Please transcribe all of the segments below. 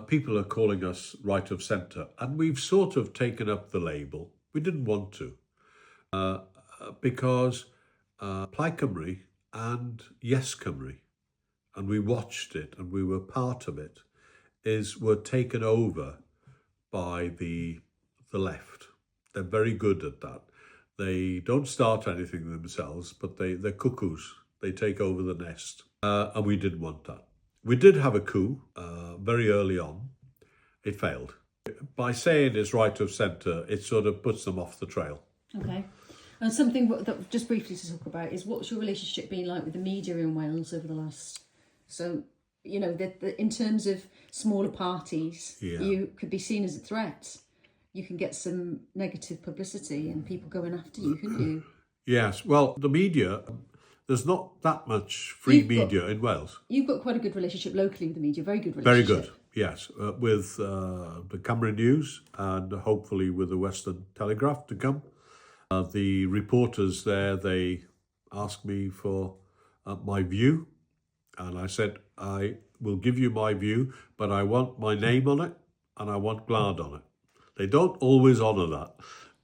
People are calling us right of centre, and we've sort of taken up the label. We didn't want to, because Plaid Cymru and Yes Cymru, and we watched it and we were part of it, were taken over by the left. They're very good at that. They don't start anything themselves, but they're cuckoos. They take over the nest, and we didn't want that. We did have a coup very early on. It failed. By saying it's right of centre, it sort of puts them off the trail. Okay. And something that just briefly to talk about is, what's your relationship been like with the media in Wales over the last... So, you know, in terms of smaller parties, you could be seen as a threat. You can get some negative publicity and people going after you, couldn't you? Yes. Well, the media, there's not that much free media in Wales. You've got quite a good relationship locally with the media, very good Very relationship. good, yes. With the Cymru News and hopefully with the Western Telegraph to come. The reporters there, they asked me for my view. And I said, I will give you my view, but I want my name on it and I want Gwlad on it. They don't always honour that,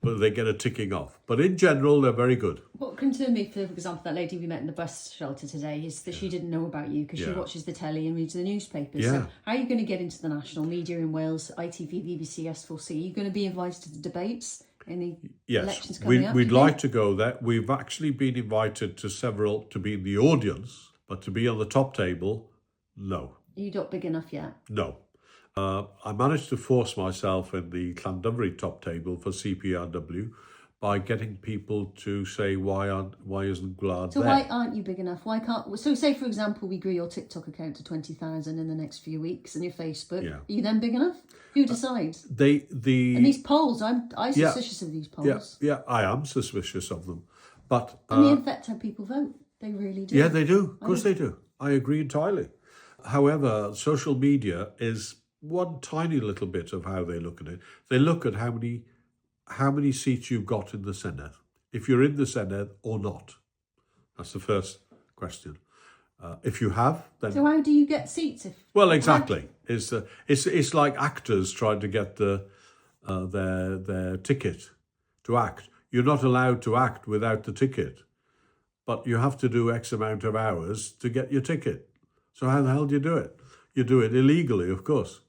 but they get a ticking off. But in general, they're very good. What concerned me, for example, that lady we met in the bus shelter today, is that she didn't know about you because she watches the telly and reads the newspapers. So how are you going to get into the national media in Wales, ITV, BBC, S4C? Are you going to be invited to the debates? Any elections coming up? We'd like to go there. We've actually been invited to several to be in the audience. But to be on the top table, no. You're not big enough yet? No. I managed to force myself in the Llandymri top table for CPRW by getting people to say, why isn't Gwlad there? So why aren't you big enough? Why can't... So say, for example, we grew your TikTok account to 20,000 in the next few weeks and your Facebook. Yeah. Are you then big enough? Who decides? And these polls, I'm suspicious of these polls. Yeah, I am suspicious of them. But and they affect how people vote. They really do. Yeah, they do. Of course they do. I agree entirely. However, social media is one tiny little bit of how they look at it. They look at how many seats you've got in the Senedd, if you're in the Senedd or not. That's the first question. If you have, then... So how do you get seats? Well, exactly. It's like actors trying to get their ticket to act. You're not allowed to act without the ticket. But you have to do X amount of hours to get your ticket. So how the hell do you do it? You do it illegally, of course.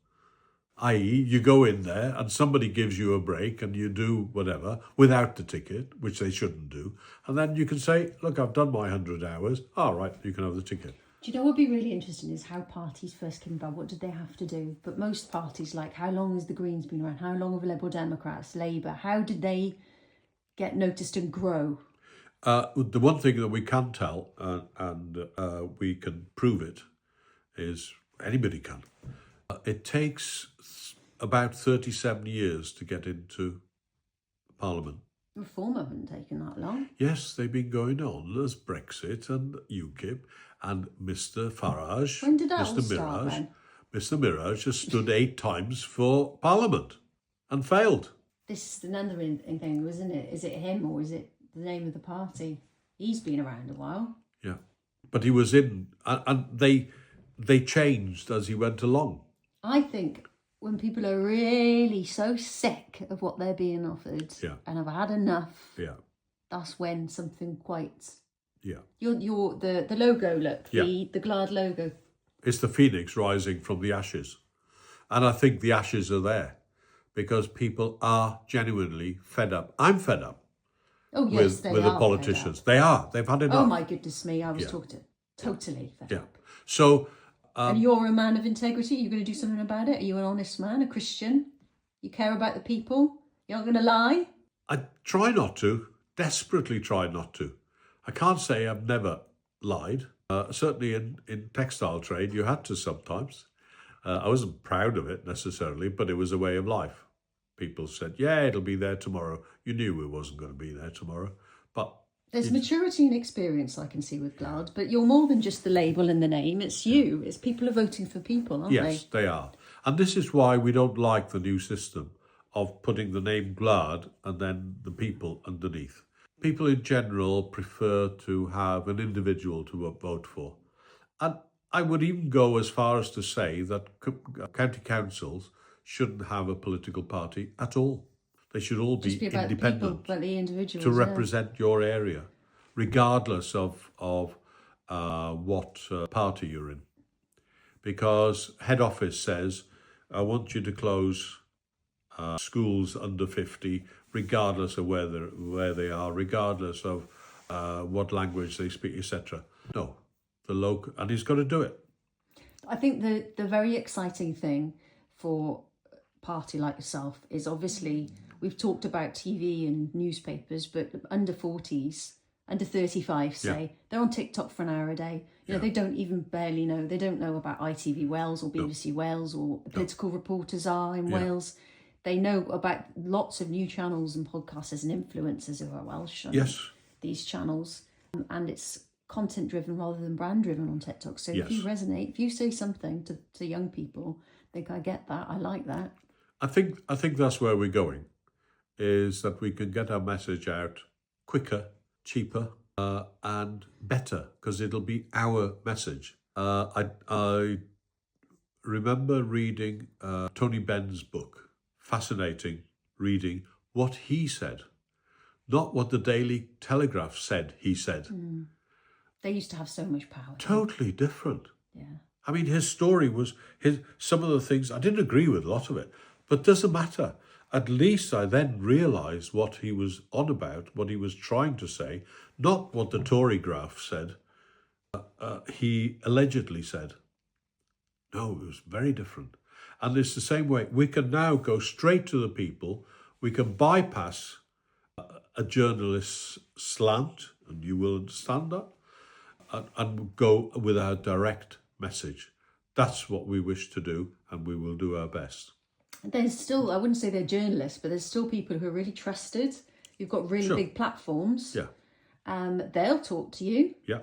I.e., you go in there and somebody gives you a break and you do whatever without the ticket, which they shouldn't do. And then you can say, look, I've done my 100 hours. All right, you can have the ticket. Do you know what would be really interesting is how parties first came about? What did they have to do? But most parties, like, how long has the Greens been around? How long have Liberal Democrats, Labour? How did they get noticed and grow? The one thing that we can tell, and we can prove it, is anybody can. It takes about 37 years to get into Parliament. Reform haven't taken that long. Yes, they've been going on. There's Brexit and UKIP and Mr Farage. When did that all start then? Mr Mirage has stood 8 times for Parliament and failed. This is another thing, isn't it? Is it him or is it the name of the party? He's been around a while. Yeah, but he was in, and they changed as he went along. I think when people are really so sick of what they're being offered and have had enough, that's when something quite... Yeah. The logo, look, the Gwlad logo. It's the phoenix rising from the ashes. And I think the ashes are there because people are genuinely fed up. I'm fed up. Oh, yes, with the politicians. They are. They've had enough. Oh, my goodness me. I was totally fed up. So... and you're a man of integrity. You're going to do something about it? Are you an honest man, a Christian? You care about the people? You're not going to lie? I try not to. Desperately try not to. I can't say I've never lied. Certainly in textile trade, you had to sometimes. I wasn't proud of it necessarily, but it was a way of life. People said, yeah, it'll be there tomorrow. You knew it wasn't going to be there tomorrow. But there's maturity and experience I can see with Gwlad, but you're more than just the label and the name. It's you. It's people are voting for people, aren't they? Yes, they are. And this is why we don't like the new system of putting the name Gwlad and then the people underneath. People in general prefer to have an individual to vote for. And I would even go as far as to say that county councils shouldn't have a political party at all. They should all Just be about independent the people, about the individuals, to represent your area, regardless of what party you're in. Because head office says, I want you to close schools under 50, regardless of where they are, regardless of what language they speak, etc. No, the local, and he's got to do it. I think the very exciting thing for a party like yourself is obviously, we've talked about TV and newspapers, but under 40s, under 35, say, they're on TikTok for an hour a day. You know, they don't even barely know. They don't know about ITV Wales or BBC Wales or political reporters are in Wales. They know about lots of new channels and podcasters and influencers who are Welsh on these channels. And it's content driven rather than brand driven on TikTok. So if you resonate, if you say something to young people, think, I get that, I like that. I think that's where we're going, is that we can get our message out quicker, cheaper, and better, because it'll be our message. I remember reading Tony Benn's book. Fascinating reading what he said, not what the Daily Telegraph said he said. They used to have so much power. Totally different. Yeah. I mean, his story was some of the things, I didn't agree with a lot of it, but doesn't matter. At least I then realised what he was on about, what he was trying to say, not what the Tory graph said, he allegedly said. No, it was very different. And it's the same way. We can now go straight to the people. We can bypass a journalist's slant, and you will understand that, and go with our direct message. That's what we wish to do, and we will do our best. There's still, I wouldn't say they're journalists, but there's still people who are really trusted. You've got really big platforms. Yeah. They'll talk to you. Yeah.